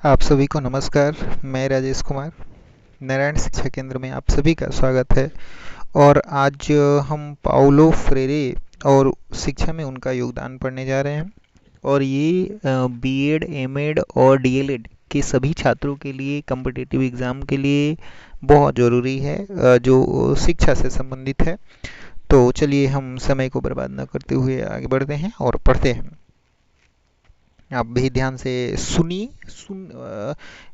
आप सभी को नमस्कार। मैं राजेश कुमार, नारायण शिक्षा केंद्र में आप सभी का स्वागत है। और आज हम पाउलो फ्रेरे और शिक्षा में उनका योगदान पढ़ने जा रहे हैं। और ये बीएड, एमएड और डीएलएड के सभी छात्रों के लिए कम्पिटिटिव एग्ज़ाम के लिए बहुत ज़रूरी है, जो शिक्षा से संबंधित है। तो चलिए हम समय को बर्बाद न करते हुए आगे बढ़ते हैं और पढ़ते हैं। आप भी ध्यान से सुनिए।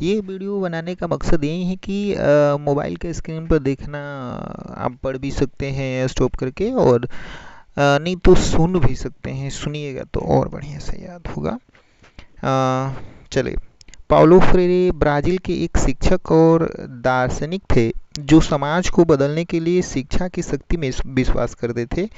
ये वीडियो बनाने का मकसद यही है कि मोबाइल के स्क्रीन पर देखना आप पढ़ भी सकते हैं स्टॉप करके, और नहीं तो सुन भी सकते हैं। सुनिएगा तो और बढ़िया से याद होगा। चलिए, पाउलो फ्रेरे ब्राज़ील के एक शिक्षक और दार्शनिक थे जो समाज को बदलने के लिए शिक्षा की शक्ति में विश्वास करते थे।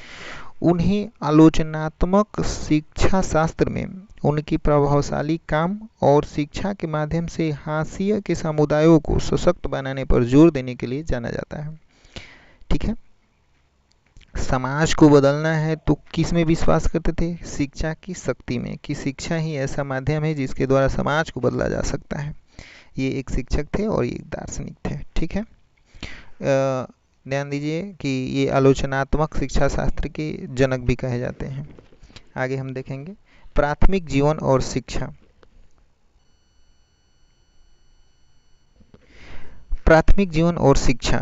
उन्हें आलोचनात्मक शिक्षा शास्त्र में उनकी प्रभावशाली काम और शिक्षा के माध्यम से हाशिया के समुदायों को सशक्त बनाने पर जोर देने के लिए जाना जाता है। ठीक है, समाज को बदलना है तो किस में विश्वास करते थे? शिक्षा की शक्ति में, कि शिक्षा ही ऐसा माध्यम है जिसके द्वारा समाज को बदला जा सकता है। ये एक शिक्षक थे और ये एक दार्शनिक थे। ठीक है, ध्यान दीजिए कि ये आलोचनात्मक शिक्षा शास्त्र के जनक भी कहे जाते हैं। आगे हम देखेंगे प्राथमिक जीवन और शिक्षा। प्राथमिक जीवन और शिक्षा।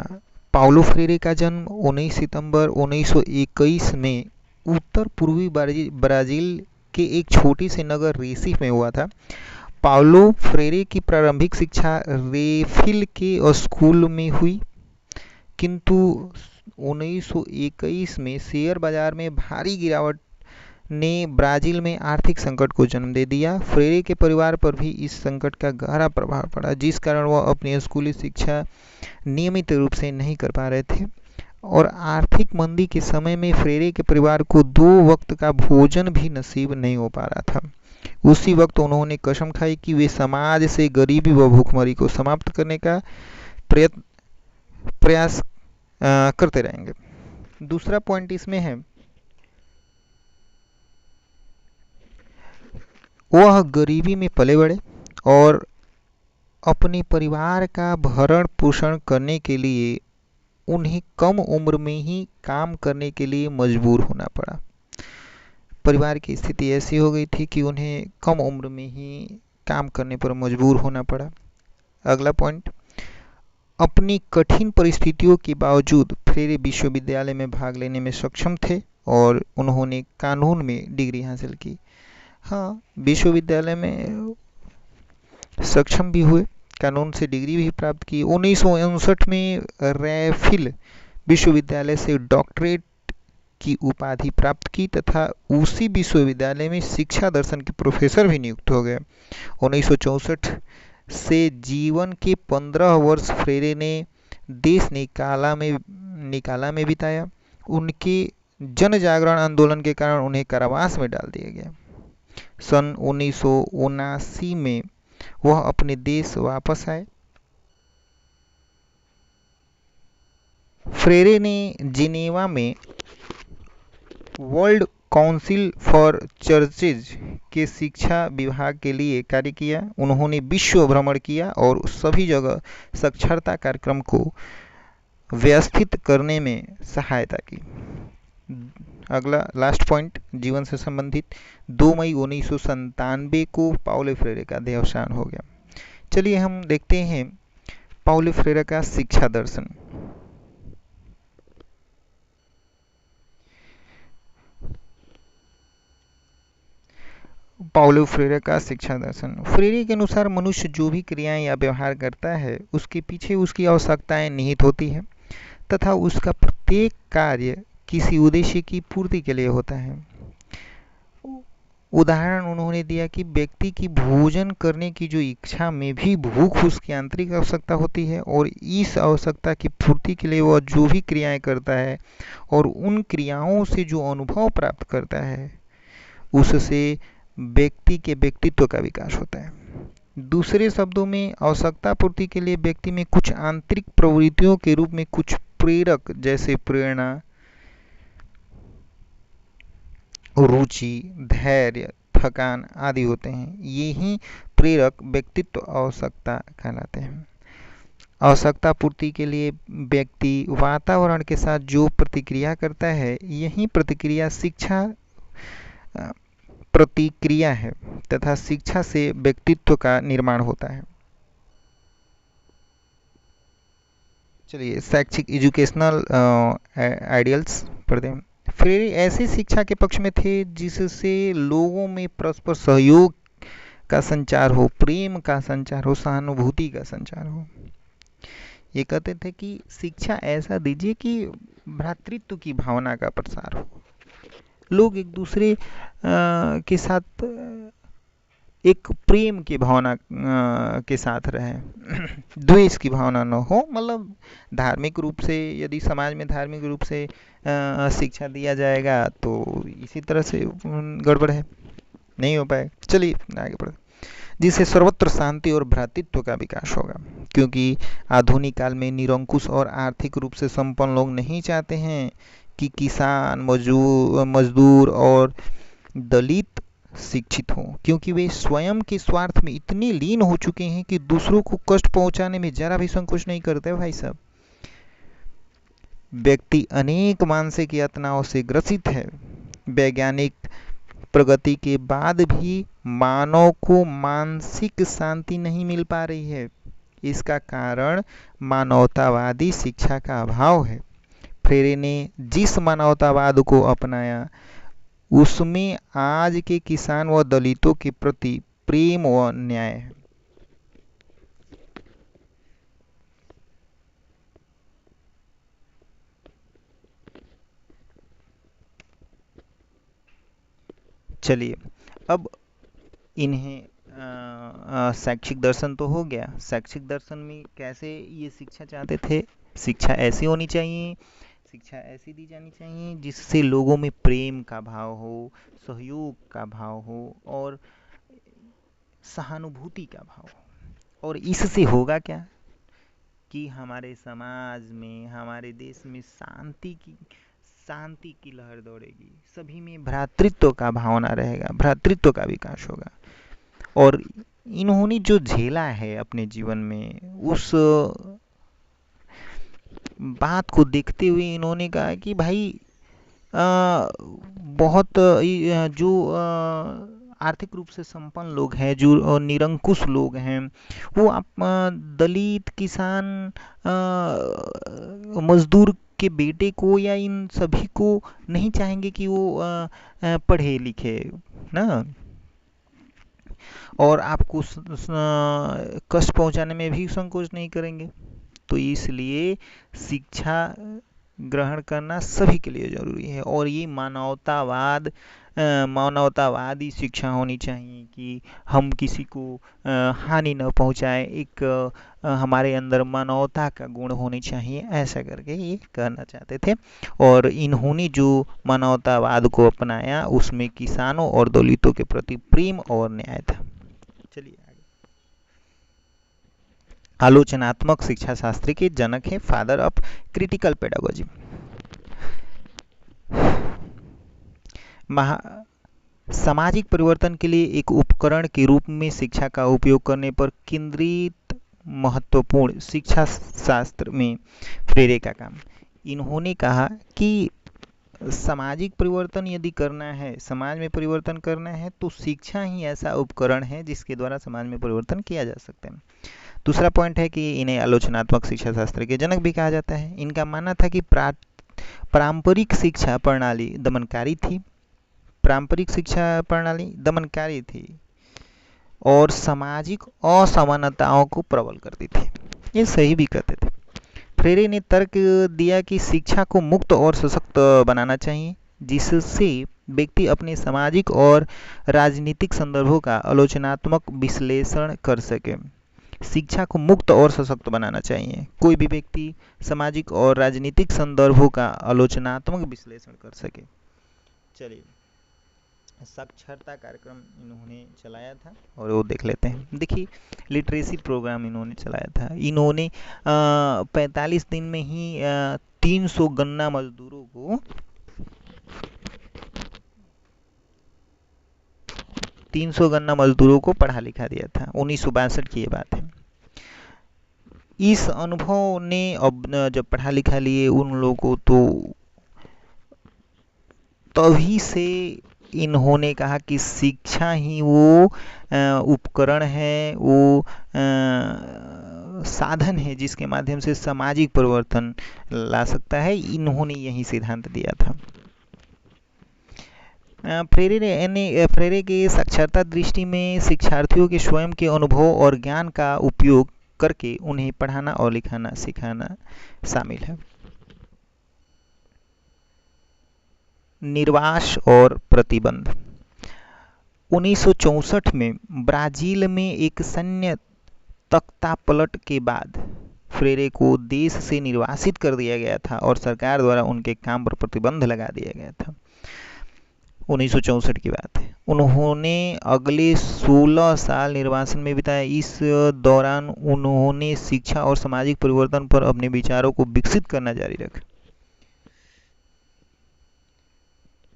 पाउलो फ्रेरे का जन्म 19 सितंबर 1921 में उत्तर पूर्वी ब्राज़ील के एक छोटी से नगर रेसिफ में हुआ था। पाउलो फ्रेरे की प्रारंभिक शिक्षा रेफिल के स्कूल में हुई, किंतु 1921 में शेयर बाजार में भारी गिरावट ने ब्राज़ील में आर्थिक संकट को जन्म दे दिया। फ्रेरे के परिवार पर भी इस संकट का गहरा प्रभाव पड़ा, जिस कारण वह अपनी स्कूली शिक्षा नियमित रूप से नहीं कर पा रहे थे। और आर्थिक मंदी के समय में फ्रेरे के परिवार को 2 वक्त का भोजन भी नसीब नहीं हो पा रहा था। उसी वक्त उन्होंने कसम खाई कि वे समाज से गरीबी व भूखमरी को समाप्त करने का प्रयास करते रहेंगे। दूसरा पॉइंट इसमें है, वह गरीबी में पले बड़े और अपने परिवार का भरण पोषण करने के लिए उन्हें कम उम्र में ही काम करने के लिए मजबूर होना पड़ा। परिवार की स्थिति ऐसी हो गई थी कि उन्हें कम उम्र में ही काम करने पर मजबूर होना पड़ा। अगला पॉइंट, अपनी कठिन परिस्थितियों के बावजूद फ्रेरे विश्वविद्यालय में भाग लेने में सक्षम थे और उन्होंने कानून में डिग्री हासिल की। हाँ, विश्वविद्यालय में सक्षम भी हुए, कानून से डिग्री भी प्राप्त की। 1959 में रैफिल विश्वविद्यालय से डॉक्टरेट की उपाधि प्राप्त की तथा उसी विश्वविद्यालय में शिक्षा दर्शन के प्रोफेसर भी नियुक्त हो गए। 1964 से जीवन के 15 वर्ष फ्रेरे ने देश निकाला में बिताया। उनके जन जागरण आंदोलन के कारण उन्हें कारावास में डाल दिया गया। सन 1979 में वह अपने देश वापस आए। फ्रेरे ने जिनेवा में वर्ल्ड काउंसिल फॉर चर्चेज के शिक्षा विभाग के लिए कार्य किया। उन्होंने विश्व भ्रमण किया और सभी जगह साक्षरता कार्यक्रम को व्यवस्थित करने में सहायता की। अगला लास्ट पॉइंट जीवन से संबंधित, 2 मई 1997 को पाउलो फ्रेरे का देहावसान हो गया। चलिए हम देखते हैं पाउलो फ्रेरे का शिक्षा दर्शन। पाउलो फ्रेरे का शिक्षा दर्शन। फ्रेरे के अनुसार मनुष्य जो भी क्रियाएं या व्यवहार करता है उसके पीछे उसकी आवश्यकताएं निहित होती है तथा उसका प्रत्येक कार्य किसी उद्देश्य की पूर्ति के लिए होता है। उदाहरण उन्होंने दिया कि व्यक्ति की भोजन करने की जो इच्छा में भी भूख उसकी आंतरिक आवश्यकता होती है और इस आवश्यकता की पूर्ति के लिए वह जो भी क्रियाएं करता है और उन क्रियाओं से जो अनुभव प्राप्त करता है उससे व्यक्ति के व्यक्तित्व का विकास होता है। दूसरे शब्दों में आवश्यकता पूर्ति के लिए व्यक्ति में कुछ आंतरिक प्रवृत्तियों के रूप में कुछ प्रेरक जैसे प्रेरणा, रुचि, धैर्य, थकान आदि होते हैं। यही प्रेरक व्यक्तित्व आवश्यकता कहलाते हैं। आवश्यकता पूर्ति के लिए व्यक्ति वातावरण के साथ जो प्रतिक्रिया करता है, यही प्रतिक्रिया शिक्षा प्रतिक्रिया है तथा शिक्षा से व्यक्तित्व का निर्माण होता है। चलिए शैक्षिक एजुकेशनल आइडियल्स पढ़ते हैं। फ्रेरे ऐसी शिक्षा के पक्ष में थे जिससे लोगों में परस्पर सहयोग का संचार हो, प्रेम का संचार हो, सहानुभूति का संचार हो। ये कहते थे कि शिक्षा ऐसा दीजिए कि भ्रातृत्व की भावना का प्रसार हो, लोग एक दूसरे के साथ एक प्रेम की भावना के साथ रहें, द्वेष की भावना न हो। मतलब धार्मिक रूप से, यदि समाज में धार्मिक रूप से शिक्षा दिया जाएगा तो इसी तरह से गड़बड़ है, नहीं हो पाएगा। चलिए आगे बढ़ते, जिससे सर्वत्र शांति और भ्रातृत्व का विकास होगा। क्योंकि आधुनिक काल में निरंकुश और आर्थिक रूप से संपन्न लोग नहीं चाहते हैं कि किसान, मजदूर और दलित शिक्षित हों, क्योंकि वे स्वयं के स्वार्थ में इतने लीन हो चुके हैं कि दूसरों को कष्ट पहुंचाने में जरा भी संकोच नहीं करते। भाई साहब, व्यक्ति अनेक मानसिक यातनाओं से ग्रसित है। वैज्ञानिक प्रगति के बाद भी मानव को मानसिक शांति नहीं मिल पा रही है। इसका कारण मानवतावादी शिक्षा का अभाव है। फ्रेरे ने जिस मानवतावाद को अपनाया उसमें आज के किसान व दलितों के प्रति प्रेम व न्याय है। चलिए अब इन्हें शैक्षिक दर्शन तो हो गया। शैक्षिक दर्शन में कैसे ये शिक्षा चाहते थे? शिक्षा ऐसी होनी चाहिए, शिक्षा ऐसी दी जानी चाहिए जिससे लोगों में प्रेम का भाव हो, सहयोग का भाव हो और सहानुभूति का भाव हो। और इससे होगा क्या कि हमारे समाज में, हमारे देश में शांति की लहर दौड़ेगी, सभी में भ्रातृत्व का भावना रहेगा, भ्रातृत्व का विकास होगा। और इन्होंने जो झेला है अपने जीवन में, उस बात को देखते हुए इन्होंने कहा कि भाई बहुत जो आर्थिक रूप से संपन्न लोग हैं, जो निरंकुश लोग हैं, वो आप दलित, किसान, मजदूर के बेटे को या इन सभी को नहीं चाहेंगे कि वो पढ़े लिखे ना, और आपको कष्ट पहुंचाने में भी संकोच नहीं करेंगे। तो इसलिए शिक्षा ग्रहण करना सभी के लिए जरूरी है। और ये मानवतावादी शिक्षा होनी चाहिए कि हम किसी को हानि न पहुंचाए, एक हमारे अंदर मानवता का गुण होनी चाहिए, ऐसा करके ये कहना चाहते थे। और इन्होंने जो मानवतावाद को अपनाया उसमें किसानों और दलितों के प्रति प्रेम और न्याय था। चलिए आगे, आलोचनात्मक शिक्षा शास्त्र के जनक है, फादर ऑफ क्रिटिकल पेडागोजी। सामाजिक परिवर्तन के लिए एक उपकरण के रूप में शिक्षा का उपयोग करने पर केंद्रित महत्वपूर्ण शिक्षा शास्त्र में फ्रेरे का काम। इन्होंने कहा कि सामाजिक परिवर्तन यदि करना है, समाज में परिवर्तन करना है, तो शिक्षा ही ऐसा उपकरण है जिसके द्वारा समाज में परिवर्तन किया जा सकता है। दूसरा पॉइंट है कि इन्हें आलोचनात्मक शिक्षा शास्त्र के जनक भी कहा जाता है। इनका मानना था कि पारंपरिक शिक्षा प्रणाली दमनकारी थी, पारंपरिक शिक्षा प्रणाली दमनकारी थी और सामाजिक असमानताओं को प्रबल करती थी। ये सही भी कहते थे। फ्रेरे ने तर्क दिया कि शिक्षा को मुक्त और सशक्त बनाना चाहिए, जिससे व्यक्ति अपने सामाजिक और राजनीतिक संदर्भों का आलोचनात्मक विश्लेषण कर सके। शिक्षा को मुक्त और सशक्त बनाना चाहिए, कोई भी व्यक्ति सामाजिक और राजनीतिक संदर्भों का आलोचनात्मक विश्लेषण कर सके। चलिए, साक्षरता कार्यक्रम इन्होंने चलाया था और वो देख लेते हैं। देखिए, लिटरेसी प्रोग्राम इन्होंने चलाया था। इन्होंने 45 दिन में ही 300 गन्ना मजदूरों को 300 गन्ना मजदूरों को पढ़ा लिखा दिया था। 1962 की ये बात है। इस अनुभव ने अब जब पढ़ा लिखा लिए उन लोगों को, तो तभी से इन्होंने कहा कि शिक्षा ही वो उपकरण है, वो साधन है जिसके माध्यम से सामाजिक परिवर्तन ला सकता है। इन्होंने यही सिद्धांत दिया था। फ्रेरे के साक्षरता दृष्टि में शिक्षार्थियों के स्वयं के अनुभव और ज्ञान का उपयोग करके उन्हें पढ़ाना और लिखाना सिखाना शामिल है। निर्वास और प्रतिबंध। 1964 में ब्राजील में एक सैन्य तख्तापलट के बाद फ्रेरे को देश से निर्वासित कर दिया गया था और सरकार द्वारा उनके काम पर प्रतिबंध लगा दिया गया था। 1964 की बात है। उन्होंने अगले 16 साल निर्वासन में बिताए। इस दौरान उन्होंने शिक्षा और सामाजिक परिवर्तन पर अपने विचारों को विकसित करना जारी रखा।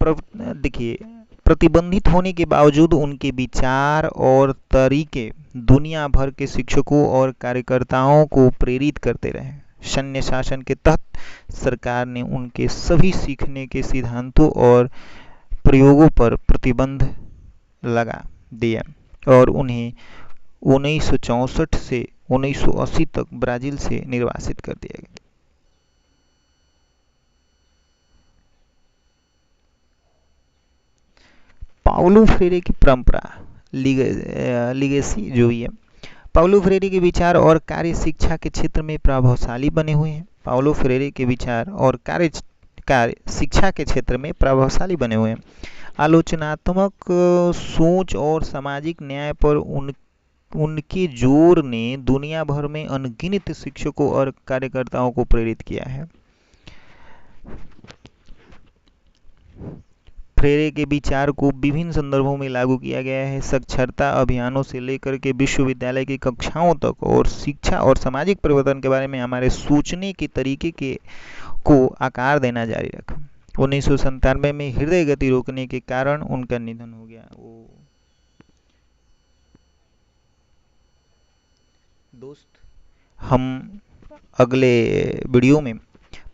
देखिए, प्रतिबंधित होने के बावजूद उनके विचार और तरीके दुनिया भर के शिक्षकों और कार्यकर्ताओं को प्रेरित करते रहे। सैन्य शासन के तहत सरकार ने उनके सभी सीखने के सिद्धांतों और प्रयोगों पर प्रतिबंध लगा दिया और उन्हें 1964 से 1980 तक ब्राजील से निर्वासित कर दिया गया। पाउलो फ्रेरे की परंपरा, लिगेसी जो भी है। पाउलो फ्रेरे के विचार और कार्य शिक्षा के क्षेत्र में प्रभावशाली बने हुए हैं। पाउलो फ्रेरे के विचार और कार्य शिक्षा के क्षेत्र में प्रभावशाली बने हुए हैं। आलोचनात्मक सोच और सामाजिक न्याय पर उनके जोर ने दुनिया भर में अनगिनत शिक्षकों और कार्यकर्ताओं को प्रेरित किया है। फ्रेरे के विचार को विभिन्न संदर्भों में लागू किया गया है। साक्षरता अभियानों से लेकर के विश्वविद्यालय की कक्षाओं तक और शिक्षा और सामाजिक परिवर्तन के बारे में हमारे सोचने के तरीके को आकार देना जारी रखा। 1997 में हृदय गति रोकने के कारण उनका निधन हो गया। दोस्त, हम अगले वीडियो में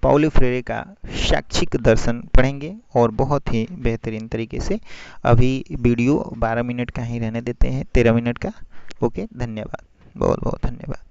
पाउलो फ्रेरे का शैक्षिक दर्शन पढ़ेंगे और बहुत ही बेहतरीन तरीके से। अभी वीडियो 12 मिनट का ही रहने देते हैं, 13 मिनट का। ओके, धन्यवाद, बहुत बहुत धन्यवाद।